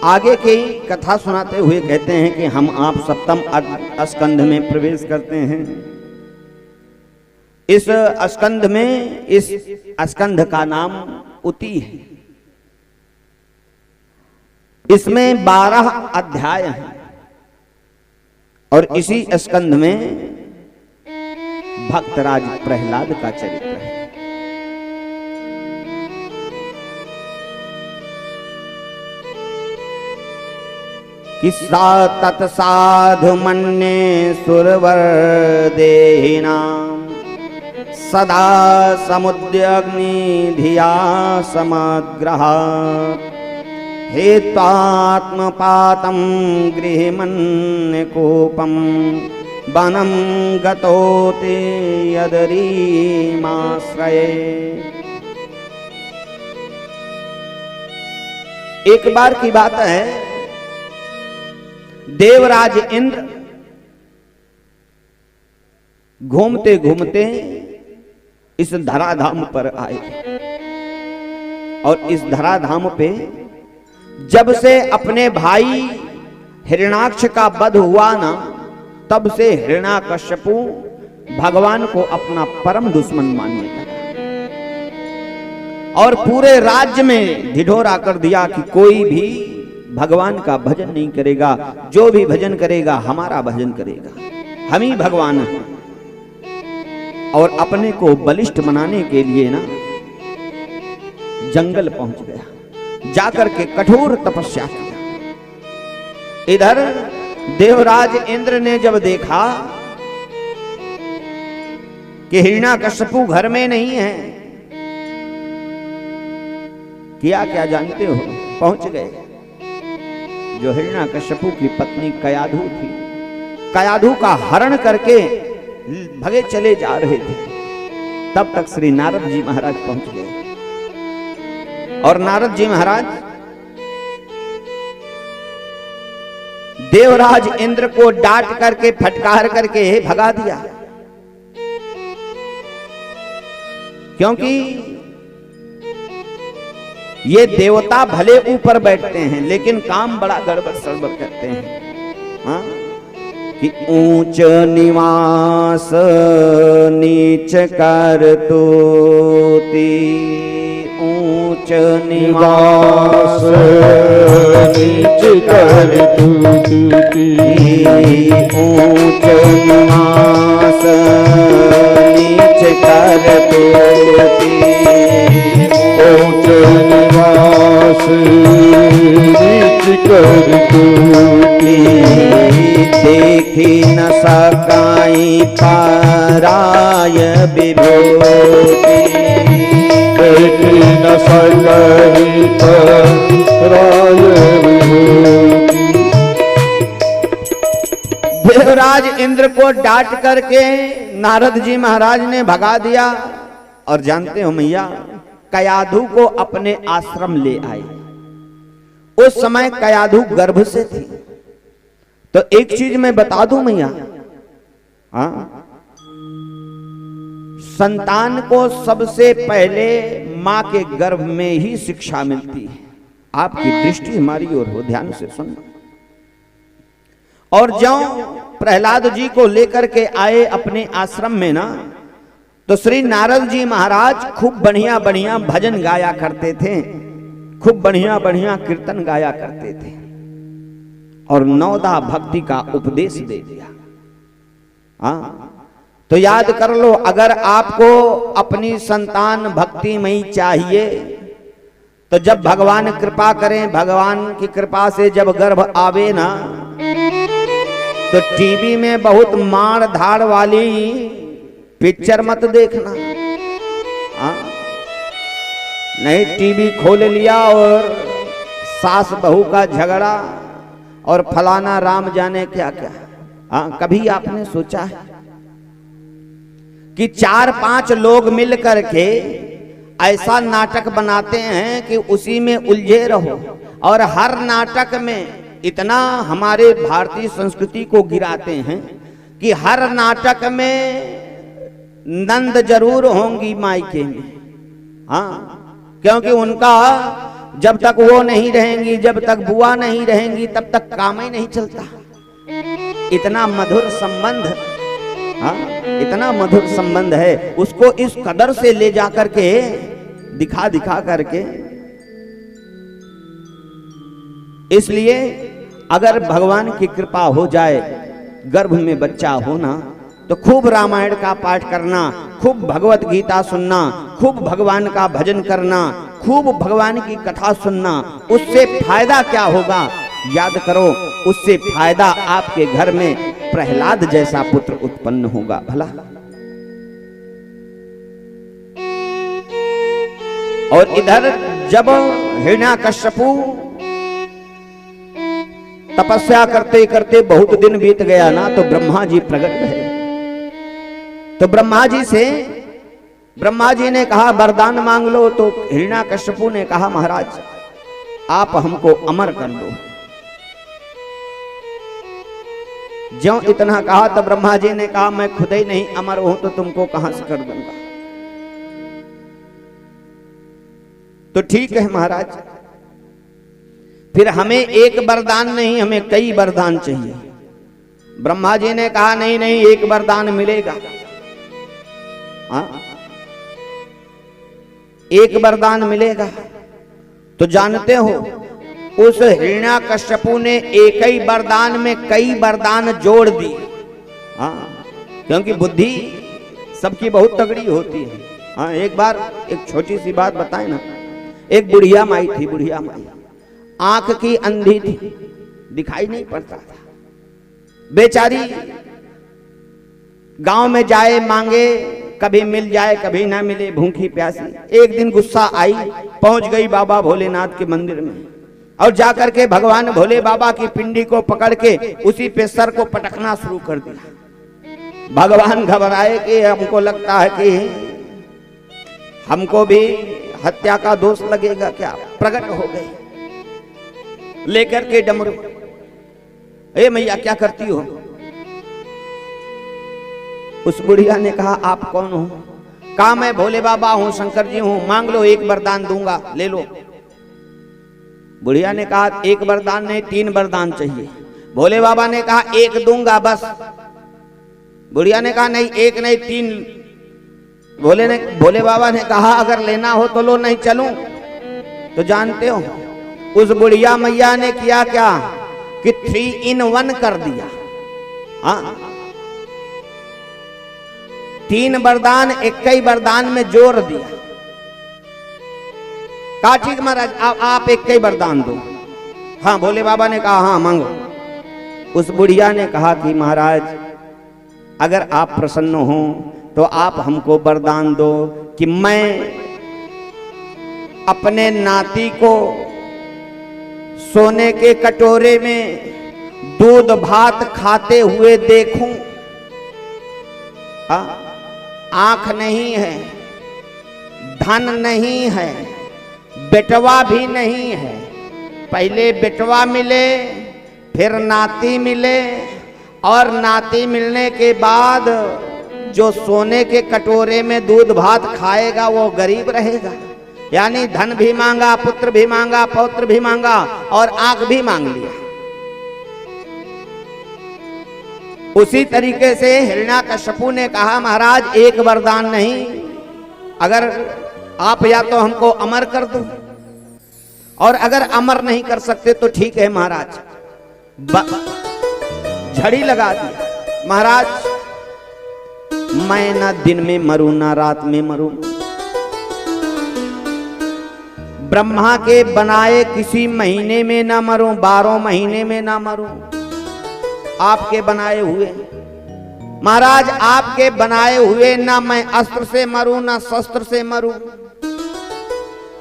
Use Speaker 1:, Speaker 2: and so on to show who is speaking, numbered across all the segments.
Speaker 1: आगे की कथा सुनाते हुए कहते हैं कि हम आप सप्तम स्कंध में प्रवेश करते हैं। इस स्कंध में, इस स्कंध का नाम उति है। इसमें 12 अध्याय हैं और इसी स्कंध में भक्तराज प्रहलाद का चरित्र है। किस्सा तत्साधु मन्ये सुरवर देहिनां सदा समुद्यग्नि धिया समग्रहात् हेत्वात्मपातं गृहमन्यकूपं वनं गतोति यदरीमाश्रये। एक बार की बात है, देवराज इंद्र घूमते घूमते इस धराधाम पर आए और इस धराधाम पे जब से अपने भाई हिरण्याक्ष का वध हुआ ना, तब से हिरण्याकश्यपु भगवान को अपना परम दुश्मन मानने लगा और पूरे राज्य में ढिढोरा कर दिया कि कोई भी भगवान का भजन नहीं करेगा, जो भी भजन करेगा हमारा भजन करेगा, हम ही भगवान हैं। और अपने को बलिष्ठ बनाने के लिए ना जंगल पहुंच गया, जाकर के कठोर तपस्या किया। इधर देवराज इंद्र ने जब देखा कि हिरण्याकश्यपु घर में नहीं है, किया क्या जानते हो? पहुंच गए। जो हिरण्याकश्यपु की पत्नी कयाधु थी, कयाधु का हरण करके भगे चले जा रहे थे, तब तक श्री नारद जी महाराज पहुंच गए। और नारद जी महाराज देवराज इंद्र को डांट करके, फटकार करके भगा दिया, क्योंकि ये देवता भले ऊपर बैठते हैं लेकिन काम बड़ा गड़बड़ सड़बड़ करते हैं। हाँ? कि ऊंच निवास नीच कर तूती, ऊंच निवास नीच कर तूती, ऊंच निवास नीच कर तूती, ऊंच निवास नीच कर तूती, देखी न सकाई पराय विभूति, देखी न सकाई पराय विभूति। देवराज इंद्र को डांट करके नारद जी महाराज ने भगा दिया। और जानते हो मैया, कयाधु को अपने आश्रम ले आए। उस समय कयाधु गर्भ से थी। तो एक चीज मैं बता दूं मैया, हाँ, संतान को सबसे पहले मां के गर्भ में ही शिक्षा मिलती है। आपकी दृष्टि हमारी ओर हो, ध्यान से सुनना। और जब प्रहलाद जी को लेकर के आए अपने आश्रम में ना, तो श्री नारद जी महाराज खूब बढ़िया बढ़िया भजन गाया करते थे, खूब बढ़िया बढ़िया कीर्तन गाया करते थे और नवदा भक्ति का उपदेश दे दिया। हाँ, तो याद कर लो, अगर आपको अपनी संतान भक्तिमयी चाहिए तो जब भगवान कृपा करें, भगवान की कृपा से जब गर्भ आवे ना, तो टीवी में बहुत मार धाड़ वाली पिक्चर मत देखना। हाँ, नहीं टीवी खोल लिया और सास बहू का झगड़ा और फलाना राम जाने क्या क्या। हाँ, कभी आपने सोचा है कि 4-5 लोग मिल करके ऐसा नाटक बनाते हैं कि उसी में उलझे रहो, और हर नाटक में इतना हमारे भारतीय संस्कृति को गिराते हैं कि हर नाटक में नंद जरूर होंगी मायके में। हाँ, क्योंकि उनका जब तक वो नहीं रहेंगी, जब तक बुआ नहीं रहेंगी, तब तक काम ही नहीं चलता। इतना मधुर संबंध, हाँ, इतना मधुर संबंध है। उसको इस कदर से ले जा करके दिखा दिखा करके। इसलिए अगर भगवान की कृपा हो जाए, गर्भ में बच्चा होना, तो खूब रामायण का पाठ करना, खूब भगवत गीता सुनना, खूब भगवान का भजन करना, खूब भगवान की कथा सुनना। उससे फायदा क्या होगा? याद करो, उससे फायदा आपके घर में प्रहलाद जैसा पुत्र उत्पन्न होगा। भला और इधर जब हिरण्याकश्यपु तपस्या करते करते बहुत दिन बीत गया ना, तो ब्रह्मा जी प्रकट भए। तो ब्रह्मा जी ने कहा वरदान मांग लो। तो हिरण्याकश्यपु ने कहा महाराज आप हमको अमर कर दो। ज्यों इतना कहा तो ब्रह्मा जी ने कहा मैं खुद ही नहीं अमर हूं तो तुमको कहां से कर दूंगा। तो ठीक है महाराज, फिर हमें एक वरदान नहीं, हमें कई वरदान चाहिए। ब्रह्मा जी ने कहा नहीं नहीं, एक वरदान मिलेगा। हाँ, एक वरदान मिलेगा। तो जानते हो उस हिरण्याकश्यपु ने एक ही वरदान में कई वरदान जोड़ दी। हाँ, क्योंकि बुद्धि सबकी बहुत तगड़ी होती है। हाँ, एक बार एक छोटी सी बात बताए ना। एक बुढ़िया माई थी, बुढ़िया माई आंख की अंधी थी, दिखाई नहीं पड़ता था। बेचारी गांव में जाए मांगे, कभी मिल जाए कभी ना मिले, भूखी प्यासी। एक दिन गुस्सा आई, पहुंच गई बाबा भोलेनाथ के मंदिर में और जाकर के भगवान भोले बाबा की पिंडी को पकड़ के उसी पे सर को पटकना शुरू कर दिया। भगवान घबराए कि हमको लगता है कि हमको भी हत्या का दोष लगेगा क्या। प्रकट हो गए लेकर के डमरू। ए मैया क्या करती हो? उस बुढ़िया ने कहा आप कौन हो? कहा मैं भोले बाबा हूं, शंकर जी हूं, मांग लो एक वरदान दूंगा, ले लो। बुढ़िया ने कहा एक वरदान नहीं, 3 वरदान चाहिए। भोले बाबा ने कहा एक दूंगा बस। बुढ़िया ने कहा नहीं, एक नहीं 3। भोले बाबा ने कहा अगर लेना हो तो लो, नहीं चलूं। तो जानते हो उस बुढ़िया मैया ने किया क्या कि 3 in 1 कर दिया। हाँ, 3 वरदान एक ही वरदान में जोड़ दिया। कहा ठीक महाराज आप एक ही वरदान दो। हाँ, भोले बाबा ने कहा हाँ मांगो। उस बुढ़िया ने कहा कि महाराज अगर आप प्रसन्न हो तो आप हमको वरदान दो कि मैं अपने नाती को सोने के कटोरे में दूध भात खाते हुए देखूं। आंख नहीं है, धन नहीं है, बेटवा भी नहीं है। पहले बेटवा मिले, फिर नाती मिले, और नाती मिलने के बाद जो सोने के कटोरे में दूध भात खाएगा वो गरीब रहेगा। यानी धन भी मांगा, पुत्र भी मांगा, पौत्र भी मांगा और आंख भी मांग लिया। उसी तरीके से हिरण्याकश्यपु ने कहा महाराज एक वरदान नहीं, अगर आप या तो हमको अमर कर दो, और अगर अमर नहीं कर सकते तो ठीक है महाराज, झड़ी लगा दी। महाराज मैं ना दिन में मरूं ना रात में मरूं, ब्रह्मा के बनाए किसी महीने में ना मरूं, 12 महीने में ना मरूं, आपके बनाए हुए। महाराज आपके बनाए हुए ना मैं अस्त्र से मरूं ना शस्त्र से मरूं।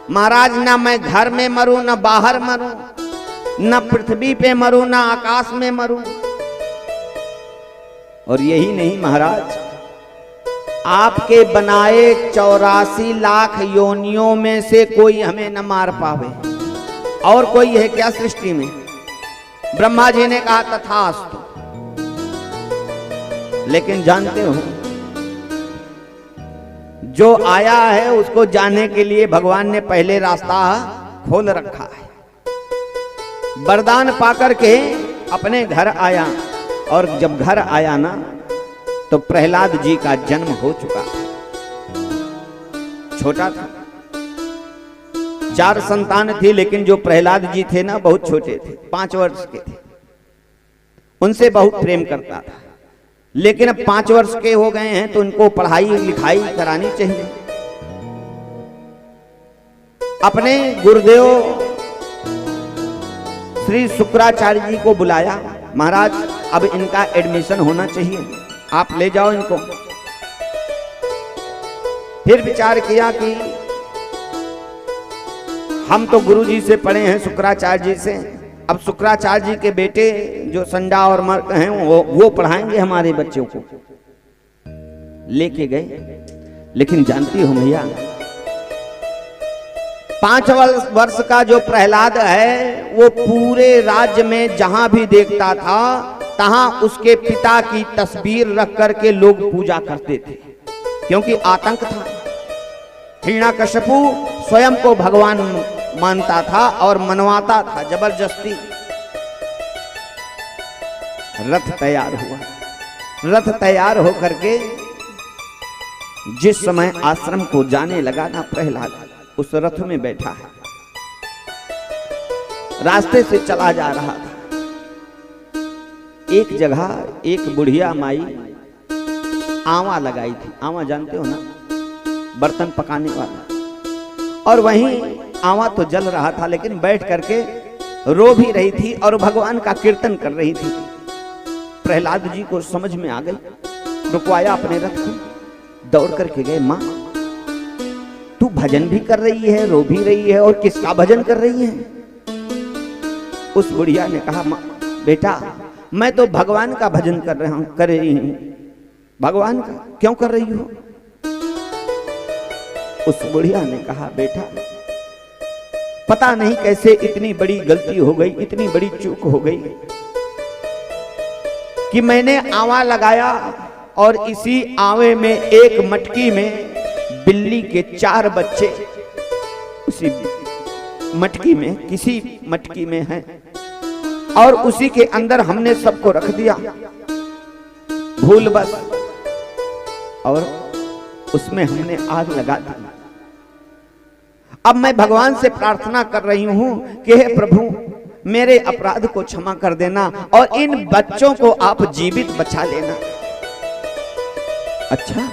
Speaker 1: महाराज ना मैं घर में मरूं ना बाहर मरूं, ना पृथ्वी पे मरूं ना आकाश में मरूं। और यही नहीं महाराज, आपके बनाए 84 लाख योनियों में से कोई हमें न मार पावे। और कोई है क्या सृष्टि में? ब्रह्मा जी ने कहा तथास्तु। लेकिन जानते हो जो आया है उसको जाने के लिए भगवान ने पहले रास्ता खोल रखा है। वरदान पाकर के अपने घर आया, और जब घर आया ना तो प्रहलाद जी का जन्म हो चुका था। छोटा था, 4 संतान थी, लेकिन जो प्रहलाद जी थे ना बहुत छोटे थे, 5 वर्ष के थे। उनसे बहुत प्रेम करता था, लेकिन अब 5 वर्ष के हो गए हैं तो उनको पढ़ाई लिखाई करानी चाहिए। अपने गुरुदेव श्री शुक्राचार्य जी को बुलाया, महाराज अब इनका एडमिशन होना चाहिए, आप ले जाओ इनको। फिर विचार किया कि हम तो गुरुजी से पढ़े हैं, शुक्राचार्य जी से, अब शुक्राचार्य जी के बेटे जो संडा और मर्क हैं वो पढ़ाएंगे हमारे बच्चों को। लेके गए, लेकिन जानती हो भैया, 5 वर्ष का जो प्रहलाद है वो पूरे राज्य में जहां भी देखता था तहां उसके पिता की तस्वीर रख करके लोग पूजा करते थे, क्योंकि आतंक था। हिरण्यकशिपु स्वयं को भगवान मानता था और मनवाता था जबरदस्ती। रथ तैयार हुआ, रथ तैयार होकर के जिस समय आश्रम को जाने लगा ना प्रहलाद, उस रथ में बैठा है, रास्ते से चला जा रहा था। एक जगह एक बुढ़िया माई आवा लगाई थी, आवा जानते हो ना, बर्तन पकाने वाला, और वहीं आवा तो जल रहा था, लेकिन बैठ करके रो भी रही थी और भगवान का कीर्तन कर रही थी। प्रहलाद जी को समझ में आ गई, रुकवाया अपने रथ को, दौड़ करके गए, मां तू भजन भी कर रही है, रो भी रही है, और किसका भजन कर रही है? उस बुढ़िया ने कहा, मां बेटा मैं तो भगवान का भजन कर रही हूं। भगवान का क्यों कर रही हो? उस बुढ़िया ने कहा, बेटा पता नहीं कैसे इतनी बड़ी गलती हो गई, इतनी बड़ी चूक हो गई कि मैंने आवा लगाया और इसी आवे में एक मटकी में बिल्ली के 4 बच्चे उसी मटकी में, किसी मटकी में हैं, और उसी के अंदर हमने सबको रख दिया भूल बस, और उसमें हमने आग लगा दी। अब मैं भगवान से प्रार्थना कर रही हूं कि हे प्रभु मेरे अपराध को क्षमा कर देना और इन बच्चों को आप जीवित बचा लेना। अच्छा,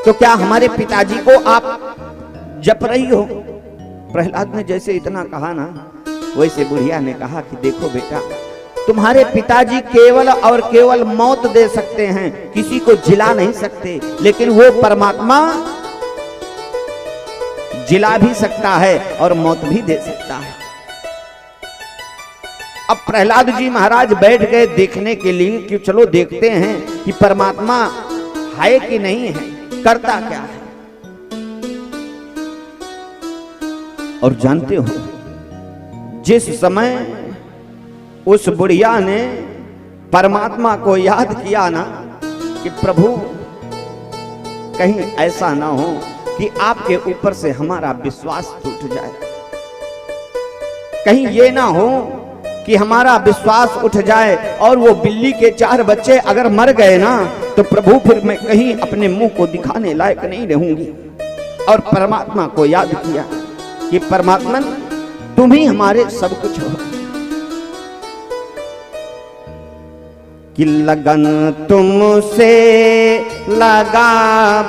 Speaker 1: तो क्या हमारे पिताजी को आप जप रही हो? प्रहलाद ने जैसे इतना कहा ना, वैसे बुढ़िया ने कहा कि देखो बेटा, तुम्हारे पिताजी केवल और केवल मौत दे सकते हैं, किसी को जिला नहीं सकते, लेकिन वो परमात्मा जिला भी सकता है और मौत भी दे सकता है। अब प्रहलाद जी महाराज बैठ गए देखने के लिए कि चलो देखते हैं कि परमात्मा है कि नहीं है, करता क्या है। और जानते हो, जिस समय उस बुढ़िया ने परमात्मा को याद किया ना कि प्रभु कहीं ऐसा ना हो कि आपके ऊपर से हमारा विश्वास टूट जाए, कहीं ये ना हो कि हमारा विश्वास उठ जाए और वो बिल्ली के 4 बच्चे अगर मर गए ना तो प्रभु फिर मैं कहीं अपने मुंह को दिखाने लायक नहीं रहूंगी। और परमात्मा को याद किया कि परमात्मा तुम ही हमारे सब कुछ हो। कि लगन तुमसे लगा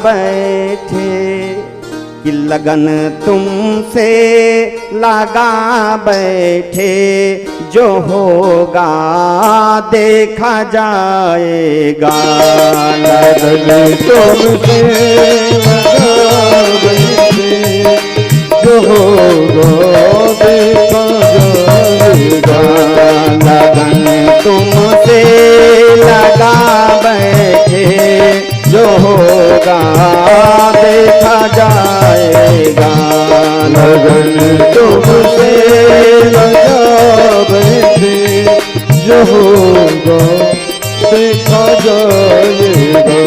Speaker 1: बैठे, कि लगन तुमसे लगा बैठे, जो होगा देखा जाएगा।
Speaker 2: लगन तुमसे लगा बैठे, जो होगा देखा जाएगा।
Speaker 1: लगन तुमसे लगा बैठे, जो होगा देखा जाएगा।
Speaker 2: लगन तुमसे लगा बैठे, जो होगा देखा जाएगा।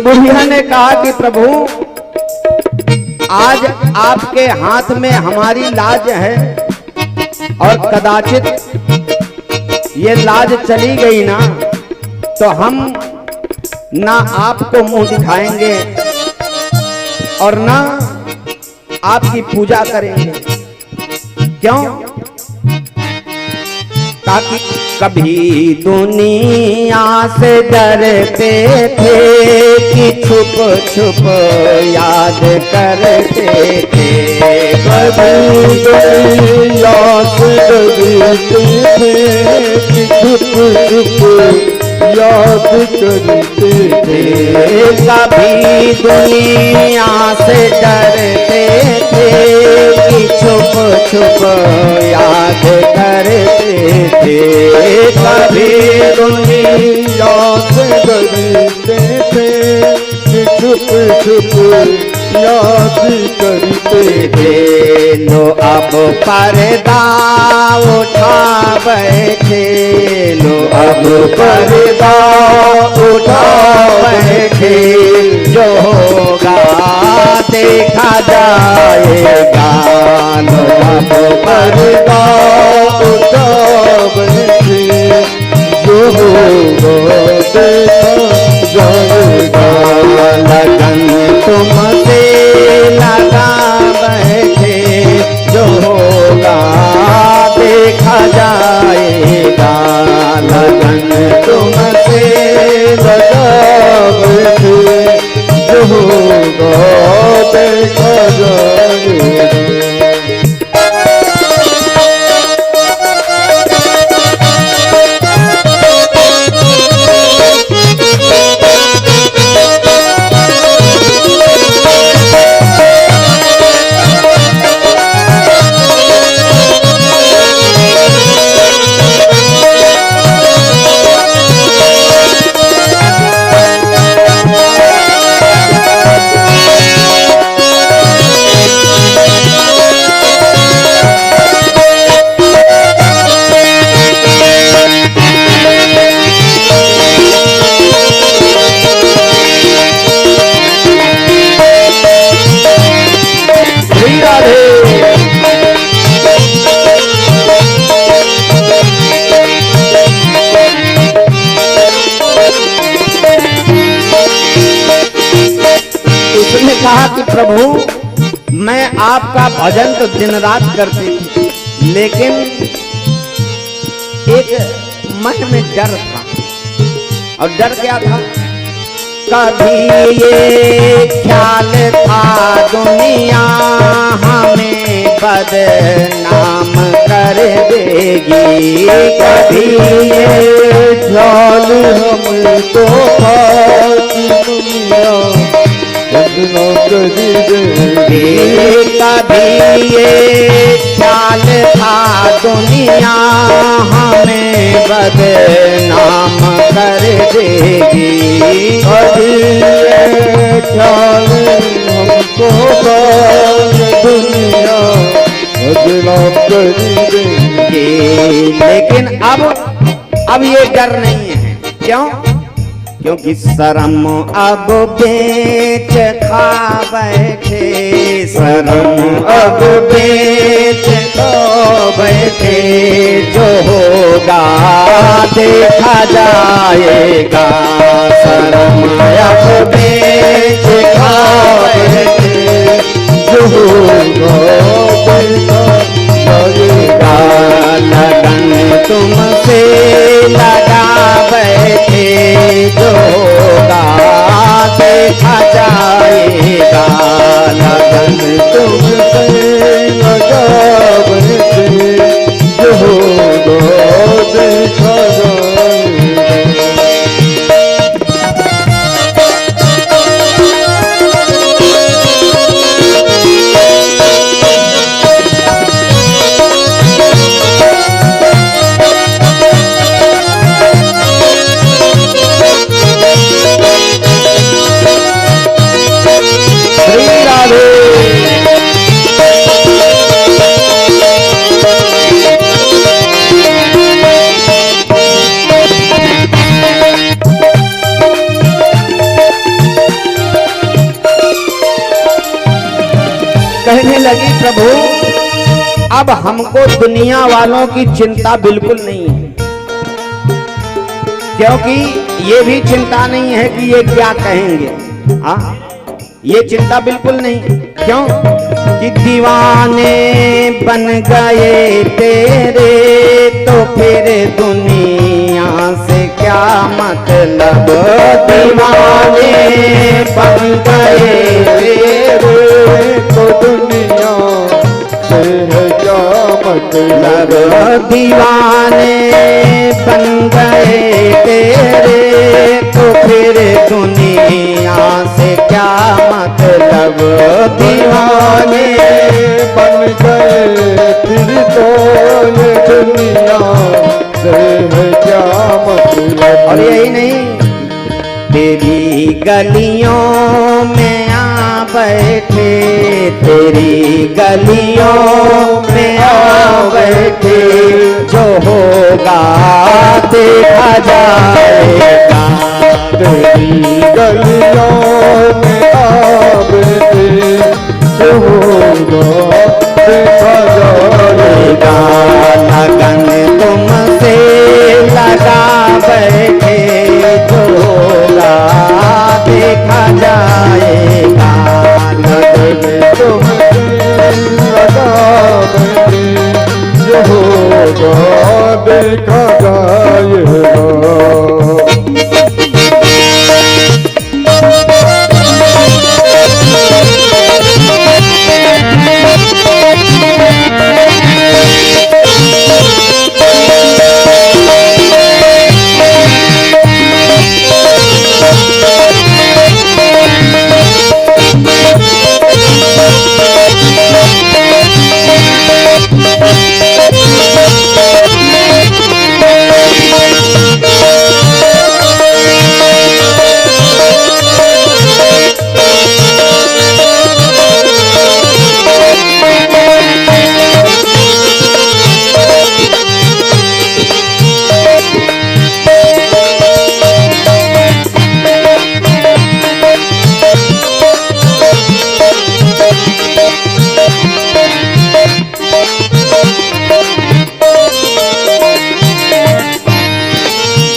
Speaker 1: बुढ़िया ने कहा कि प्रभु आज आपके हाथ में हमारी लाज है और कदाचित ये लाज चली गई ना तो हम ना आपको मुंह दिखाएंगे और ना आपकी पूजा करेंगे। क्यों? ताकि कभी दुनिया से डरते थे कि छुप छुप याद करते थे।
Speaker 2: कभी दुनिया से डरते थे कि छुप छुप याद करते थे।
Speaker 1: कभी दुनिया से डरते थे कि छुप छुप याद करते थे। कभी
Speaker 2: दुनिया से डरते थे कि छुप छुप याद करते
Speaker 1: थे। लो अब पर्दा उठा बैठे, लो अब पर्दा उठा बैठे, जो होगा देखा जाएगा। लो अब पर्दा
Speaker 2: उठा बैठे, जो होगा देखा जाएगा।
Speaker 1: लगन तुमसे लगा बैठे, जो होगा देखा जाएगा। लगन तुमसे
Speaker 2: लगा बैठे, जो होगा देखा जाएगा।
Speaker 1: उसने कहा कि प्रभु मैं आपका भजन तो दिन रात करती थी, लेकिन एक मन में डर था। और डर क्या था? कभी ये ख्याल था दुनिया हमें बदनाम कर देगी। कभी ये
Speaker 2: ख्याल हमको था कि दुनिया बदनाम कर देगी।
Speaker 1: कभी ये ख्याल था दुनिया हमें बदनाम कर देगी।
Speaker 2: कभी ये ख्याल हमको था कि दुनिया बदनाम कर देगी।
Speaker 1: लेकिन अब ये डर नहीं है। क्यों? क्योंकि शर्म अब बेच खा बैठे, शर्म अब बेच खा बैठे, जो होगा देखा जाएगा। शर्म अब बेच खा बैठे,
Speaker 2: जो होगा देखा जाएगा।
Speaker 1: लगन तुमसे लगा बैठे, जो होगा देखा जाएगा। लगन
Speaker 2: तुमसे लगा बैठे, जो होगा देखा जाएगा।
Speaker 1: कहने लगी प्रभु अब हमको दुनिया वालों की चिंता बिल्कुल नहीं है, क्योंकि ये भी चिंता नहीं है कि ये क्या कहेंगे। हाँ, ये चिंता बिल्कुल नहीं। क्यों कि दीवाने बन गए तेरे तो फिर दुनिया से क्या मतलब। दीवाने बन गए तेरे
Speaker 2: तो दुनिया से है क्या मतलब।
Speaker 1: दीवाने बन गए तेरे तो फिर दुनिया से क्या मतलब। दीवाने
Speaker 2: बन गए फिर तो ये दुनिया से है क्या मतलब।
Speaker 1: और यही नहीं, तेरी गलियों में आ बैठे, तेरी गलियों में आ बैठे, जो होगा देखा जाएगा।
Speaker 2: तेरी गलियों में आ बैठे, जो होगा देखा जाएगा।
Speaker 1: लगन तुमसे लगा बैठे, जो होगा देखा जाएगा।
Speaker 2: लगन तुमसे लगा बैठे, जो होगा देखा जाएगा।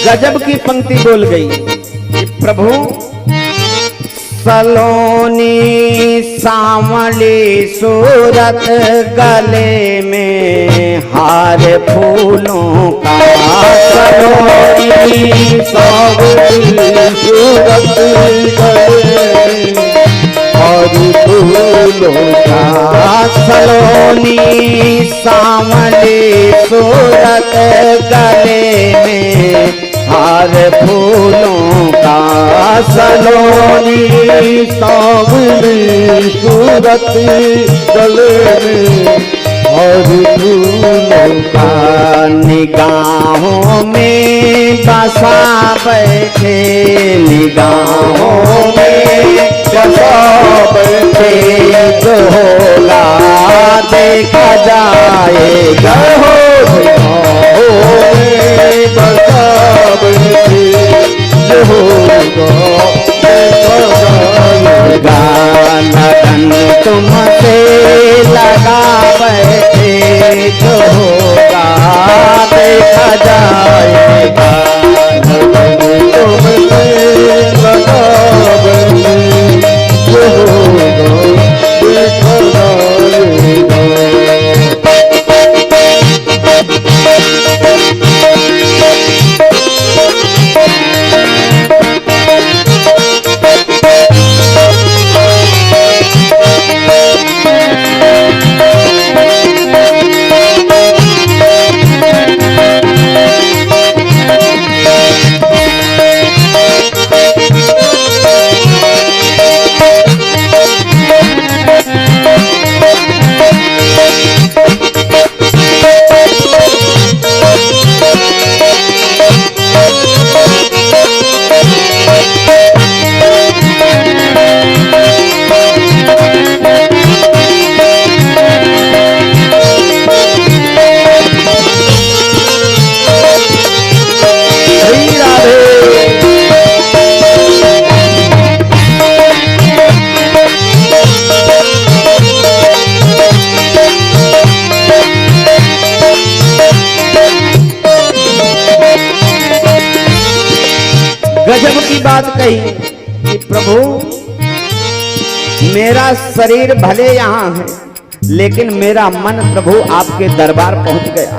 Speaker 1: गजब की पंक्ति बोल गई कि प्रभु सलोनी सांवली सूरत, गले में हार फूलों का। सलोनी
Speaker 2: सांवली सूरत, गले हार फूलों का।
Speaker 1: सलोनी सांवली सूरत, गले में हार फूलों का। सलोनी
Speaker 2: सांवली सूरत, गले में हार फूलों का।
Speaker 1: निगाहों में बसा बैठे, निगाहों में बसा बैठे, जो होगा देखा जाएगा।
Speaker 2: बसा बैठे, जो होगा देखा जाएगा।
Speaker 1: लगन तुमसे लगा बैठे, जो होगा देखा जाएगा।
Speaker 2: तुमसे लगा बैठे, जो होगा देखा जाएगा।
Speaker 1: बात कही कि प्रभु मेरा शरीर भले यहाँ है, लेकिन मेरा मन प्रभु आपके दरबार पहुंच गया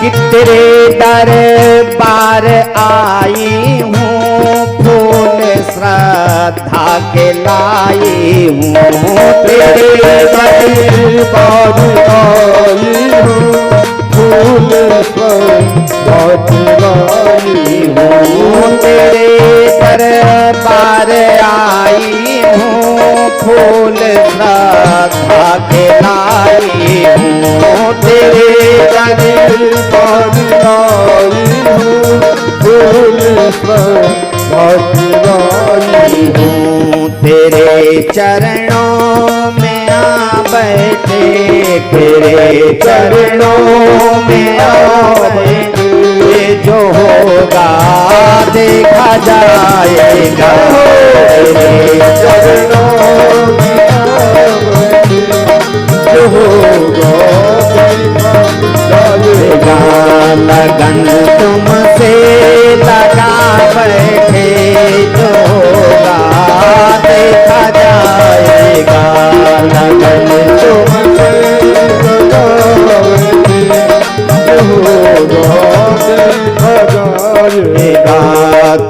Speaker 1: कि तेरे दरबार आई हूँ, फूल श्रद्धा के लाई हूँ। तेरे
Speaker 2: दरबार आई हूँ, फूल श्रद्धा के लाई हूँ।
Speaker 1: तेरे दरबार आई हूँ, फूल श्रद्धा के लाई हूँ। तेरे
Speaker 2: दरबार आई हूँ, फूल श्रद्धा के लाई
Speaker 1: हूँ। तेरे चरणों में आ बैठे, तेरे चरणों में आ बैठे, जो होगा देखा जाएगा। तेरे चरणों में आ बैठे, जो होगा देखा जाएगा। लगन तुमसे लगा बैठे, जो होगा देखा जाएगा। लगन तुमसे
Speaker 2: लगा बैठे, जो होगा देखा जाएगा।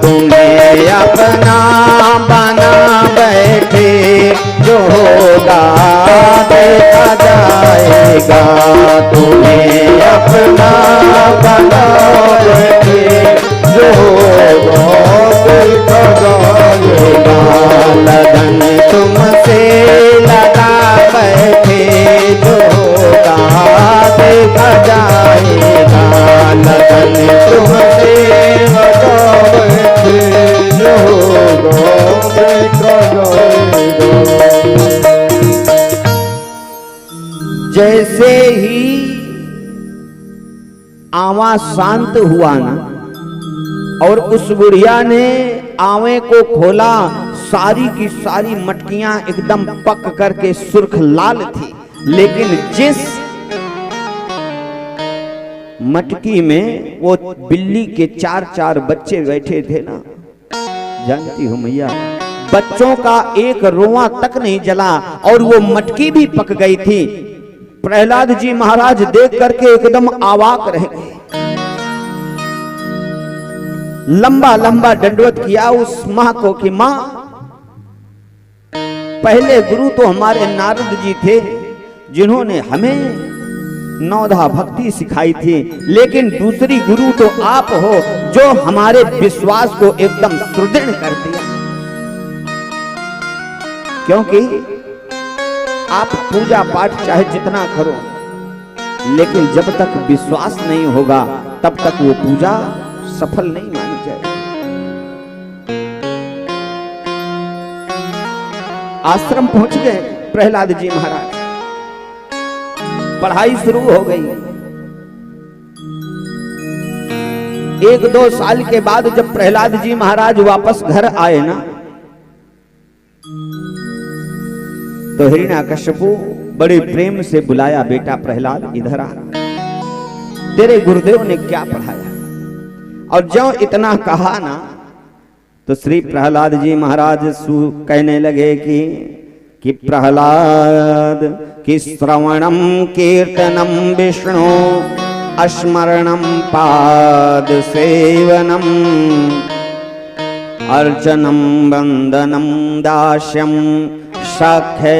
Speaker 1: तुम्हें अपना बना बैठे, जो होगा देखा जाएगा। तुम्हें अपना बना बैठे, जो होगा देखा जाएगा। लगन तुमसे लगा बैठे, जो होगा देखा जाएगा। लगन तुमसे
Speaker 2: लगा बैठे, जो होगा देखा जाएगा।
Speaker 1: जैसे ही आवा शांत हुआ ना, और उस बुढ़िया ने आवे को खोला, सारी की सारी मटकियां एकदम पक करके सुर्ख लाल थी। लेकिन जिस मटकी में वो बिल्ली के 4-4 बच्चे बैठे थे ना, जानती हो मैया, बच्चों का एक रोआ तक नहीं जला और वो मटकी भी पक गई थी। प्रहलाद जी महाराज देख करके एकदम अवाक रह गए। लंबा लंबा दंडवत किया उस मां को कि मां, पहले गुरु तो हमारे नारद जी थे, जिन्होंने हमें नौधा भक्ति सिखाई थी, लेकिन दूसरी गुरु तो आप हो, जो हमारे विश्वास को एकदम सुदृढ़ कर दिया। क्योंकि आप पूजा पाठ चाहे जितना करो, लेकिन जब तक विश्वास नहीं होगा तब तक वो पूजा सफल नहीं मानी जाएगी। आश्रम पहुंच गए प्रहलाद जी महाराज, पढ़ाई शुरू हो गई। 1-2 साल के बाद जब प्रहलाद जी महाराज वापस घर आए ना, तो हिरण्याकश्यपु बड़े प्रेम से बुलाया, बेटा प्रहलाद इधर आ, तेरे गुरुदेव ने क्या पढ़ाया। और जो इतना कहा ना, तो श्री प्रहलाद जी महाराज कहने लगे कि प्रहलाद कि श्रवणम कीर्तनम विष्णु, स्मरणम पाद सेवनम, अर्चनम वंदनम दास्यम, साख्यात्मनिवेदनम।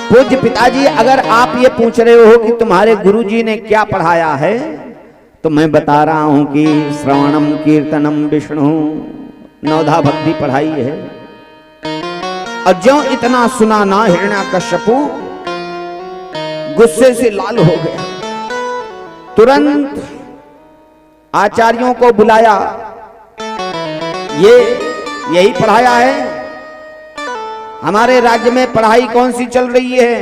Speaker 1: पूज्य पिताजी, अगर आप ये पूछ रहे हो कि तुम्हारे गुरुजी ने क्या पढ़ाया है, तो मैं बता रहा हूं कि श्रवणम कीर्तनम विष्णु, नौधा भक्ति पढ़ाई है। और जो इतना सुना ना, हिरण्याकश्यपु गुस्से से लाल हो गया। तुरंत आचार्यों को बुलाया, यही पढ़ाया है? हमारे राज्य में पढ़ाई कौन सी चल रही है?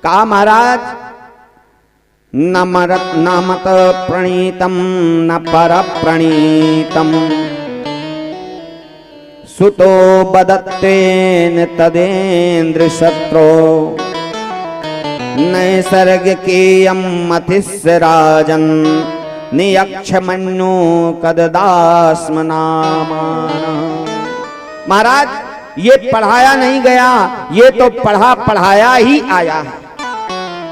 Speaker 1: कहा महाराज, न मत प्रणीतम न पर प्रणीतम, सुतो बदत्तेन तदेन्द्र शत्रो, नैसर्ग के अमतिस्य राजन नियक्षमन्यो कददास्मनामान। महाराज ये पढ़ाया नहीं गया, ये तो पढ़ाया ही आया है,